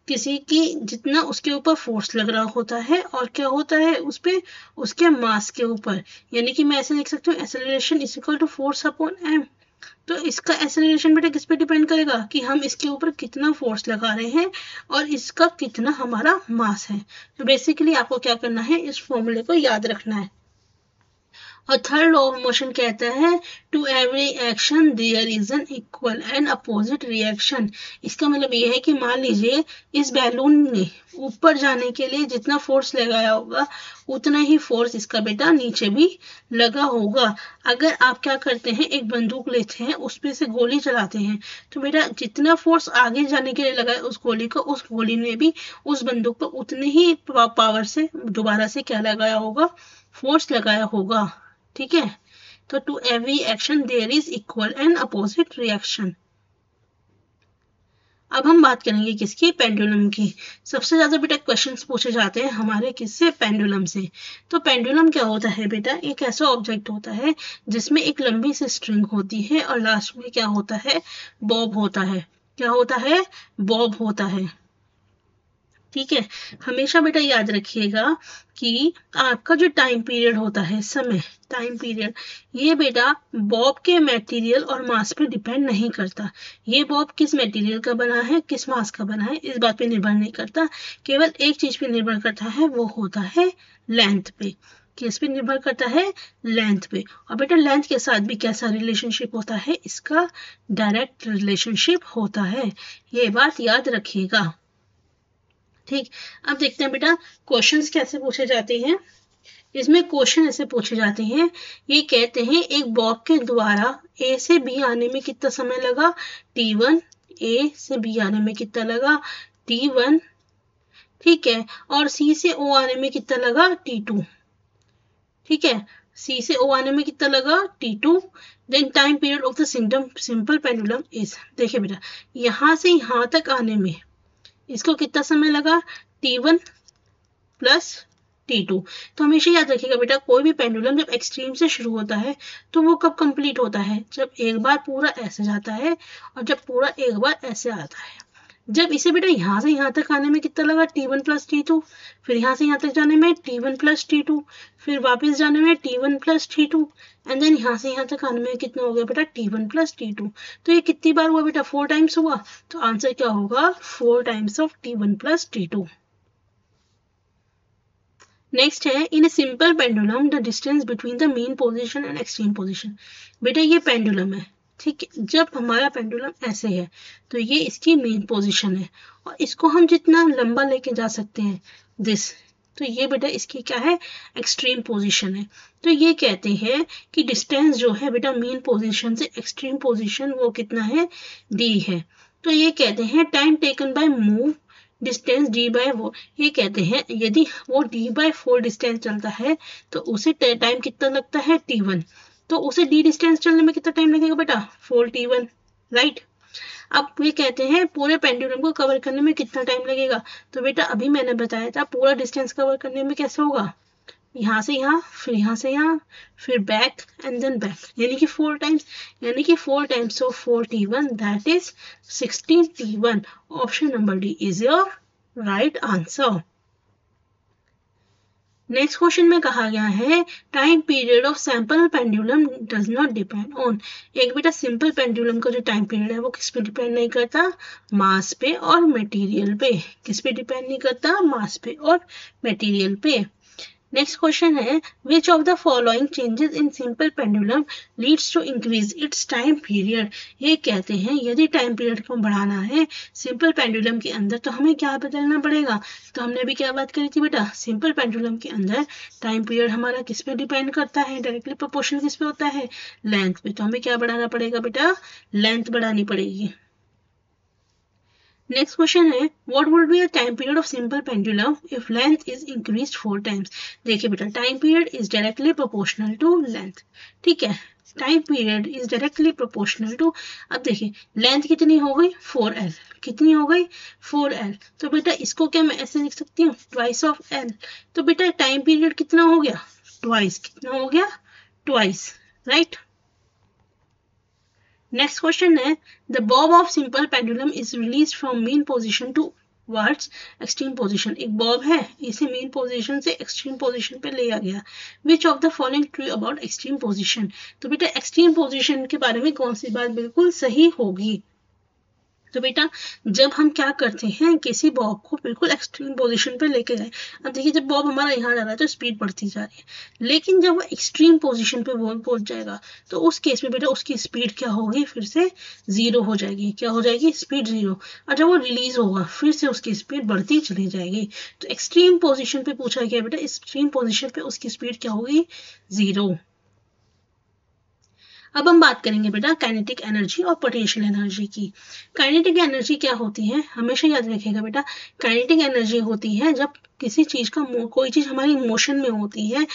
किसी की जितना उसके ऊपर फोर्स लग रहा होता है, और क्या होता है उस पे, उसके मास के ऊपर। यानी कि मैं ऐसे लिख सकती हूँ, acceleration is equal to force upon M. तो इसका एक्सेलरेशन बेटा किस पे डिपेंड करेगा, कि हम इसके ऊपर कितना फोर्स लगा रहे हैं और इसका कितना हमारा मास है। तो बेसिकली आपको क्या करना है, इस फॉर्मूले को याद रखना है। और थर्ड लॉ ऑफ मोशन कहता है to every action there is an equal and opposite reaction. इसका मतलब ये है कि मान लीजिए इस बैलून ने ऊपर जाने के लिए जितना फोर्स लगाया होगा उतना ही फोर्स इसका बेटा नीचे भी लगा होगा। अगर आप क्या करते हैं, एक बंदूक लेते हैं, उस पे से गोली चलाते हैं, तो बेटा जितना फोर्स आगे जाने के लिए लगा है उस गोली को, उस गोली ने भी उस बंदूक पर उतने ही पावर से दोबारा से क्या लगाया होगा, फोर्स लगाया होगा, ठीक है। तो to every action there is equal and opposite reaction. अब हम बात करेंगे किसकी, पेंडुलम की। सबसे ज्यादा बेटा क्वेश्चंस पूछे जाते हैं हमारे किससे, पेंडुलम से। तो पेंडुलम क्या होता है बेटा, एक ऐसा ऑब्जेक्ट होता है जिसमें एक लंबी सी स्ट्रिंग होती है और लास्ट में क्या होता है, बॉब होता है। क्या होता है, बॉब होता है, ठीक है। हमेशा बेटा याद रखिएगा कि आपका जो टाइम पीरियड होता है, समय, टाइम पीरियड, ये बेटा बॉब के मटेरियल और मास पे डिपेंड नहीं करता। ये बॉब किस मटेरियल का बना है, किस मास का बना है, इस बात पे निर्भर नहीं करता। केवल एक चीज पे निर्भर करता है, वो होता है लेंथ पे। किस पे निर्भर करता है, लेंथ पे। और बेटा लेंथ के साथ भी कैसा रिलेशनशिप होता है, इसका डायरेक्ट रिलेशनशिप होता है। ये बात याद रखिएगा, ठीक। अब देखते हैं बेटा क्वेश्चंस कैसे पूछे जाते हैं। इसमें क्वेश्चन ऐसे पूछे जाते हैं, ये कहते हैं एक बॉब के द्वारा ए से बी आने में कितना समय लगा, T1, ए से बी आने में कितना लगा, T1, ठीक है। और सी से ओ आने में कितना लगा, T2, ठीक है। सी से ओ आने में कितना लगा, T2। Then time period of the simple pendulum is, देखिए बेटा यहाँ से यहाँ तक आने में इसको कितना समय लगा, T1 प्लस T2। तो हमेशा याद रखिएगा बेटा कोई भी पेंडुलम जब एक्सट्रीम से शुरू होता है तो वो कब कंप्लीट होता है, जब एक बार पूरा ऐसे जाता है और जब पूरा एक बार ऐसे आता है। जब इसे बेटा यहाँ से यहाँ तक आने में कितना लगा T1 प्लस T2, फिर यहाँ से यहाँ तक जाने में T1 प्लस T2, फिर वापस जाने में T1 plus T2, and then यहाँ से यहाँ तक आने में कितना हो गया बेटा T1 प्लस T2। तो ये कितनी बार हुआ बेटा? 4 टाइम्स हुआ। तो आंसर क्या होगा? 4 times of T1 plus T2। Next है, in a simple pendulum the distance between the mean position and extreme position. बेटा ये पेंडुलम है, ठीक है। जब हमारा पेंडुलम ऐसे है तो ये इसकी मेन पोजीशन है, और इसको हम जितना लंबा लेके जा सकते हैं दिस, तो ये बेटा इसकी क्या है? एक्सट्रीम पोजीशन है। तो ये कहते हैं कि डिस्टेंस जो है बेटा मीन पोजीशन से एक्सट्रीम पोजीशन वो कितना है? d है। तो ये कहते हैं time taken by move distance d by वो, ये कहते हैं यदि वो d बाय 4 डिस्टेंस चलता है तो उसे टाइम कितना लगता है? T1। तो उसे d डिस्टेंस चलने में कितना टाइम लगेगा बेटा? 4T1, right. अब ये कहते हैं पूरे पेंडुलम को कवर करने में कितना टाइम लगेगा? तो बेटा अभी मैंने बताया था पूरा डिस्टेंस कवर करने में कैसे होगा? यहाँ से यहाँ, फिर यहाँ से यहाँ, फिर बैक एंड देन बैक, यानी कि 4 टाइम्स, यानी कि 4 times of 4T1 that is 16T1। Option number D is your right answer. Next question में कहा गया है time period of sample pendulum does not depend on. एक बेटा सिंपल पेंडुलम का जो टाइम पीरियड है वो किस पे डिपेंड नहीं करता? मास पे और मटेरियल पे। किस पे डिपेंड नहीं करता? मास पे और मटेरियल पे। नेक्स्ट क्वेश्चन है which of the following changes in simple pendulum leads to increase its time period. ये कहते हैं यदि टाइम पीरियड को बढ़ाना है सिंपल पेंडुलम के अंदर तो हमें क्या बदलना पड़ेगा? तो हमने अभी क्या बात करी थी बेटा? सिंपल पेंडुलम के अंदर टाइम पीरियड हमारा किस पे डिपेंड करता है? डायरेक्टली प्रोपोर्शनल किस पे होता है? लेंथ पे। तो हमें क्या बढ़ाना पड़ेगा बेटा? लेंथ बढ़ानी पड़ेगी। नेक्स्ट क्वेश्चन है what would be the time period of simple pendulum if length is increased 4 times. देखिए बेटा time period is directly proportional to length, ठीक है। Time period is directly proportional to, अब देखिए लेंथ कितनी हो गई? 4L। कितनी हो गई? 4L। तो बेटा इसको क्या मैं ऐसे लिख सकती हूँ? Twice of L। तो बेटा टाइम पीरियड कितना हो गया? ट्वाइस। कितना हो गया? Twice, right. नेक्स्ट क्वेश्चन है the bob of simple pendulum is release from mean position towards extreme position. एक बॉब है, इसे मीन पोजीशन से एक्सट्रीम पोजीशन पे लिया गया। Which of the following true about extreme position. तो बेटा एक्सट्रीम पोजीशन के बारे में कौन सी बात बिल्कुल सही होगी? तो बेटा जब हम क्या करते हैं किसी बॉब को बिल्कुल एक्सट्रीम पोजीशन पे लेके गए, अब देखिए जब बॉब हमारा यहाँ जा रहा है तो स्पीड बढ़ती जा रही है, लेकिन जब वो एक्सट्रीम पोजीशन पे वो पहुंच जाएगा तो उस केस में बेटा उसकी स्पीड क्या होगी? फिर से 0 हो जाएगी। क्या हो जाएगी? स्पीड 0। और जब वो रिलीज होगा फिर से उसकी स्पीड बढ़ती चली जाएगी। तो एक्सट्रीम पोजिशन पे पूछा गया बेटा, एक्सट्रीम पोजिशन पे उसकी स्पीड क्या होगी? 0। अब हम बात करेंगे बेटा काइनेटिक एनर्जी और पोटेंशियल एनर्जी की। काइनेटिक एनर्जी क्या होती है? हमेशा याद रखिएगा बेटा, काइनेटिक एनर्जी होती है जब किसी चीज का कोई चीज हमारी मोशन में होती है,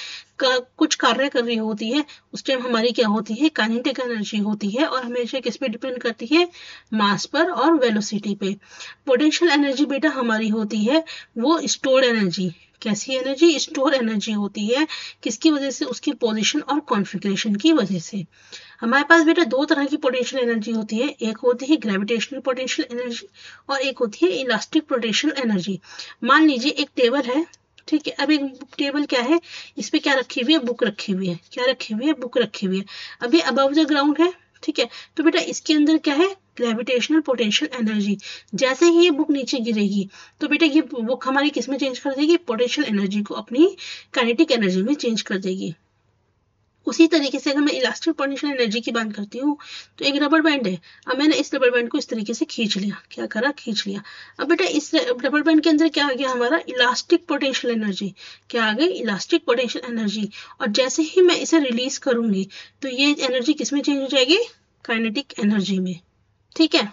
कुछ कार्य कर रही होती है, उस टाइम हमारी क्या होती है? काइनेटिक एनर्जी होती है, और हमेशा किस पे डिपेंड करती है? मास पर और वेलोसिटी पे। पोटेंशियल एनर्जी बेटा हमारी होती है वो स्टोर्ड एनर्जी। कैसी एनर्जी? स्टोर एनर्जी होती है। किसकी वजह से? उसकी पोजीशन और कॉन्फ़िगरेशन की वजह से। हमारे पास बेटा दो तरह की पोटेंशियल एनर्जी होती है, एक होती है ग्रेविटेशनल पोटेंशियल एनर्जी और एक होती है इलास्टिक पोटेंशियल एनर्जी। मान लीजिए एक टेबल है, ठीक है। अब एक टेबल क्या है? इस पे क्या रखी हुई है? बुक रखी हुई है। क्या रखी हुई है? बुक रखी हुई है। अभी अबव द ग्राउंड है, ठीक है। तो बेटा इसके अंदर क्या है? Gravitational potential energy. जैसे ही ये बुक नीचे गिरेगी तो बेटा ये बुक हमारी किस में चेंज कर देगी? पोटेंशियल एनर्जी को अपनी काइनेटिक एनर्जी में चेंज कर देगी। उसी तरीके से अगर मैं इलास्टिक पोटेंशियल एनर्जी की बात करती हूँ तो एक रबर बैंड है। अब मैंने इस रबर बैंड को इस तरीके से खींच लिया। क्या करा? खींच लिया। अब बेटा इस रबर बैंड के अंदर क्या आ गया? हमारा इलास्टिक पोटेंशियल एनर्जी। क्या आ गई? Elastic potential energy. और जैसे ही मैं इसे रिलीज करूंगी तो ये एनर्जी किस में चेंज हो जाएगी? काइनेटिक एनर्जी में, ठीक है।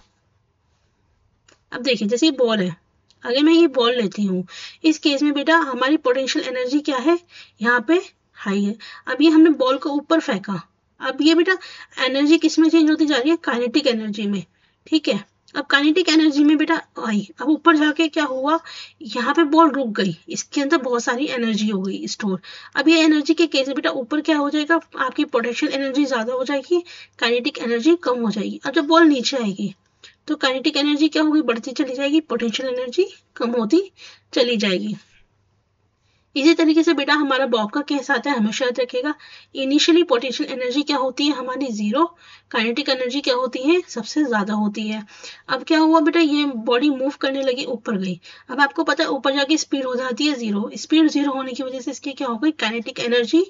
अब देखिए जैसे बॉल है, अगर मैं ये बॉल लेती हूँ, इस केस में बेटा हमारी पोटेंशियल एनर्जी क्या है? यहाँ पे हाई है। अब ये हमने बॉल को ऊपर फेंका, अब ये बेटा एनर्जी किस में चेंज होती जा रही है? काइनेटिक एनर्जी में, ठीक है। अब काइनेटिक एनर्जी में बेटा आई, अब ऊपर जाके क्या हुआ? यहाँ पे बॉल रुक गई, इसके अंदर बहुत सारी एनर्जी हो गई स्टोर। अब ये एनर्जी के केस में बेटा ऊपर क्या हो जाएगा? आपकी पोटेंशियल एनर्जी ज्यादा हो जाएगी, काइनेटिक एनर्जी कम हो जाएगी। अब जब बॉल नीचे आएगी तो काइनेटिक एनर्जी क्या होगी, बढ़ती चली जाएगी, पोटेंशियल एनर्जी कम होती चली जाएगी। इसी तरीके से बेटा हमारा बॉब का केस आता है, हमेशा याद रखिएगा। इनिशियली पोटेंशियल एनर्जी क्या होती है हमारी 0, काइनेटिक एनर्जी क्या होती है सबसे ज्यादा होती है। अब क्या हुआ बेटा, ये बॉडी मूव करने लगी, ऊपर गई। अब आपको पता है ऊपर जाके स्पीड हो जाती है 0, स्पीड 0 होने की वजह से इसकी क्या हो गई, काइनेटिक एनर्जी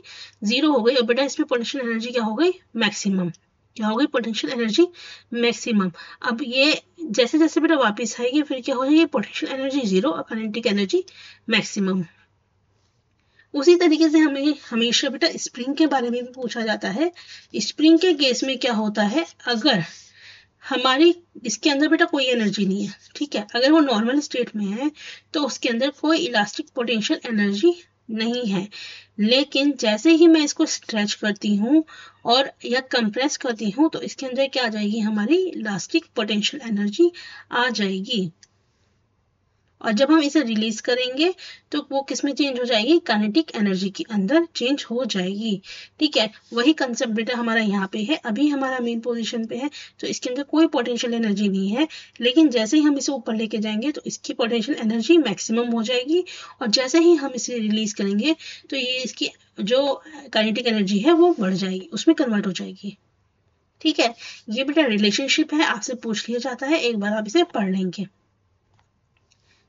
0 हो गई। और बेटा इसमें पोटेंशियल एनर्जी क्या हो गई, मैक्सिमम। क्या हो गई, पोटेंशियल एनर्जी मैक्सिमम। अब ये जैसे जैसे बेटा वापस आएगी फिर क्या हो जाएगी, पोटेंशियल एनर्जी 0 और काइनेटिक एनर्जी मैक्सिमम। उसी तरीके से हमें हमेशा बेटा स्प्रिंग के बारे में भी पूछा जाता है। स्प्रिंग के केस में क्या होता है, अगर हमारी इसके अंदर बेटा कोई एनर्जी नहीं है, ठीक है, अगर वो नॉर्मल स्टेट में है तो उसके अंदर कोई इलास्टिक पोटेंशियल एनर्जी नहीं है। लेकिन जैसे ही मैं इसको स्ट्रेच करती हूँ और या कंप्रेस करती हूँ तो इसके अंदर क्या आ जाएगी, हमारी इलास्टिक पोटेंशियल एनर्जी आ जाएगी। और जब हम इसे रिलीज करेंगे तो वो किस में चेंज हो जाएगी, काइनेटिक एनर्जी के अंदर चेंज हो जाएगी। ठीक है, वही कंसेप्ट बेटा हमारा यहाँ पे है। अभी हमारा मेन पोजीशन पे है तो इसके अंदर कोई पोटेंशियल एनर्जी नहीं है, लेकिन जैसे ही हम इसे ऊपर लेके जाएंगे तो इसकी पोटेंशियल एनर्जी मैक्सिमम हो जाएगी। और जैसे ही हम इसे रिलीज करेंगे तो ये इसकी जो काइनेटिक एनर्जी है वो बढ़ जाएगी, उसमें कन्वर्ट हो जाएगी। ठीक है, ये बेटा रिलेशनशिप है, आपसे पूछ लिया जाता है, एक बार आप इसे पढ़ लेंगे।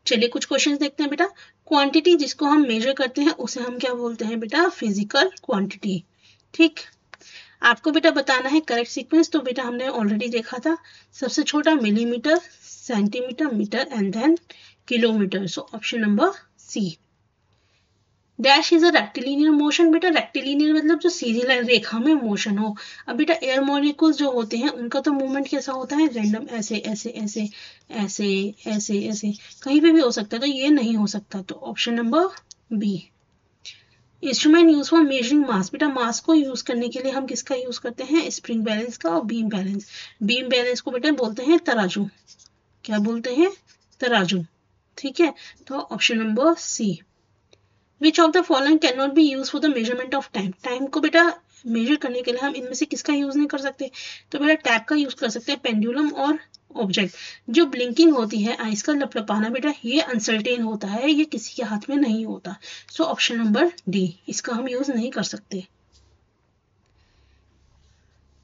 चलिए कुछ क्वेश्चंस देखते हैं बेटा। क्वांटिटी जिसको हम मेजर करते हैं उसे हम क्या बोलते हैं बेटा, फिजिकल क्वांटिटी। ठीक, आपको बेटा बताना है करेक्ट सीक्वेंस। तो बेटा हमने ऑलरेडी देखा था, सबसे छोटा millimetre, centimetre, metre and then kilometre. So option number C. Dash is a rectilinear motion. बेटा रेक्टिलिनियर मतलब जो सीधी लाइन रेखा में मोशन हो। अब बेटा एयर मॉलिक्यूल्स जो होते हैं उनका तो मूवमेंट कैसा होता है, रैंडम, ऐसे ऐसे ऐसे ऐसे ऐसे ऐसे, कहीं पे भी हो सकता है, तो ये नहीं हो सकता। तो option number B. Instrument use for measuring mass. बेटा मास को यूज करने के लिए हम किसका यूज करते हैं, स्प्रिंग बैलेंस का और बीम बैलेंस। बीम बैलेंस को बेटा बोलते हैं तराजू। क्या बोलते हैं, तराजू। ठीक है, तो option number C. Which of the following can not be use for the measurement of time. Time को बेटा मेजर करने के लिए हम इनमें से किसका यूज नहीं कर सकते, तो बेटा टैप का यूज कर सकते हैं, पेंडुलम और ऑब्जेक्ट। जो ब्लिंकिंग होती है, आइस का लपलपाना बेटा ये अनसर्टेन होता है, ये किसी के हाथ में नहीं होता। सो ऑप्शन नंबर डी, इसका हम यूज नहीं कर सकते।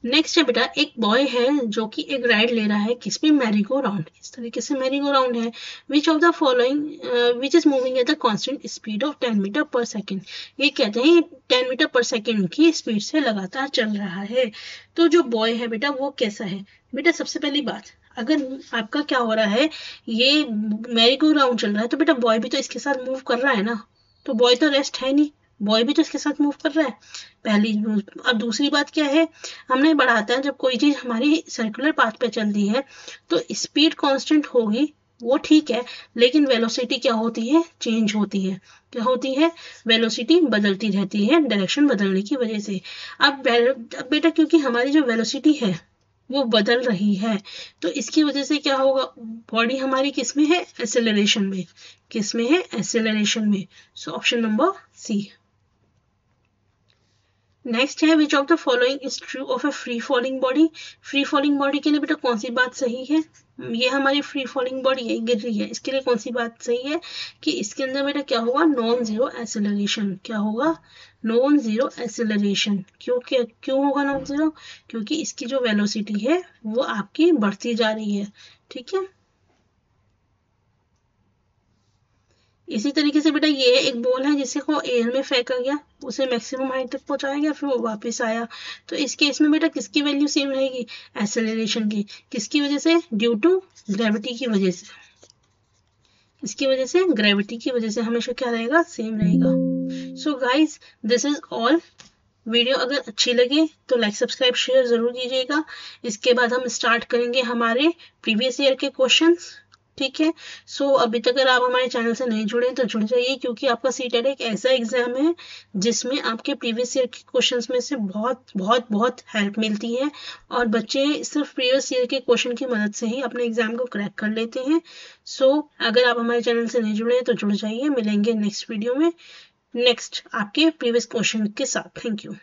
नेक्स्ट है बेटा, एक बॉय है जो कि एक राइड ले रहा है किसमें, मैरी गो राउंड। इस तरीके से मैरी गो राउंड है। Which of the following which is moving at the constant speed of 10 metre per second. ये कहते हैं 10 मीटर पर सेकेंड की स्पीड से लगातार चल रहा है। तो जो बॉय है बेटा वो कैसा है, बेटा सबसे पहली बात, अगर आपका क्या हो रहा है, ये मैरी गो राउंड चल रहा है तो बेटा बॉय भी तो इसके साथ मूव कर रहा है ना, तो बॉय तो रेस्ट है नहीं, बॉय भी तो इसके साथ मूव कर रहा है, पहली। अब दूसरी बात क्या है, हमने पढ़ा था जब कोई चीज हमारी सर्कुलर पाथ पे चलती है तो स्पीड कांस्टेंट होगी, वो ठीक है, लेकिन वेलोसिटी क्या होती है, चेंज होती है। क्या होती है, वेलोसिटी बदलती रहती है डायरेक्शन बदलने की वजह से। अब बेटा क्योंकि हमारी जो वेलोसिटी है वो बदल रही है तो इसकी वजह से क्या होगा, बॉडी हमारी किस में है, एक्सेलरेशन में। किस में है, एक्सेलरेशन में। So option number C. Next है, which of the following is true of a free falling body. Free falling body के लिए बेटा कौन सी बात सही है, ये हमारी फ्री फॉलिंग बॉडी है, गिर रही है, इसके लिए कौन सी बात सही है कि इसके अंदर बेटा क्या होगा, नॉन जीरो एक्सेलरेशन। क्या होगा, नॉन जीरो एक्सेलरेशन। क्यों होगा नॉन जीरो, क्योंकि इसकी जो वेलोसिटी है वो आपकी बढ़ती जा रही है। ठीक है, इसी तरीके से बेटा ये एक बॉल है जिसे को एयर में फेंका गया, उसे मैक्सिमम हाइट तक पहुंचाया गया, फिर वो वापस आया। तो इस केस में बेटा किसकी वैल्यू सेम रहेगी, एक्सेलरेशन की। किसकी वजह से, ड्यू टू ग्रेविटी की वजह से। इसकी वजह से, ग्रेविटी की वजह से हमेशा क्या रहेगा, सेम रहेगा। So guys this is all. Video अगर अच्छी लगे तो लाइक सब्सक्राइब शेयर जरूर कीजिएगा। इसके बाद हम स्टार्ट करेंगे हमारे प्रीवियस ईयर के क्वेश्चंस। ठीक है, सो अभी तक अगर आप हमारे चैनल से नहीं जुड़े तो जुड़ जाइए, क्योंकि आपका सीटेट एक ऐसा एग्जाम है जिसमें आपके प्रीवियस ईयर के क्वेश्चंस में से बहुत बहुत बहुत हेल्प मिलती है और बच्चे सिर्फ प्रीवियस ईयर के क्वेश्चन की मदद से ही अपने एग्जाम को क्रैक कर लेते हैं। सो अगर आप हमारे चैनल से नहीं जुड़े तो जुड़ जाइए। मिलेंगे नेक्स्ट वीडियो में नेक्स्ट आपके प्रीवियस क्वेश्चन के साथ। Thank you.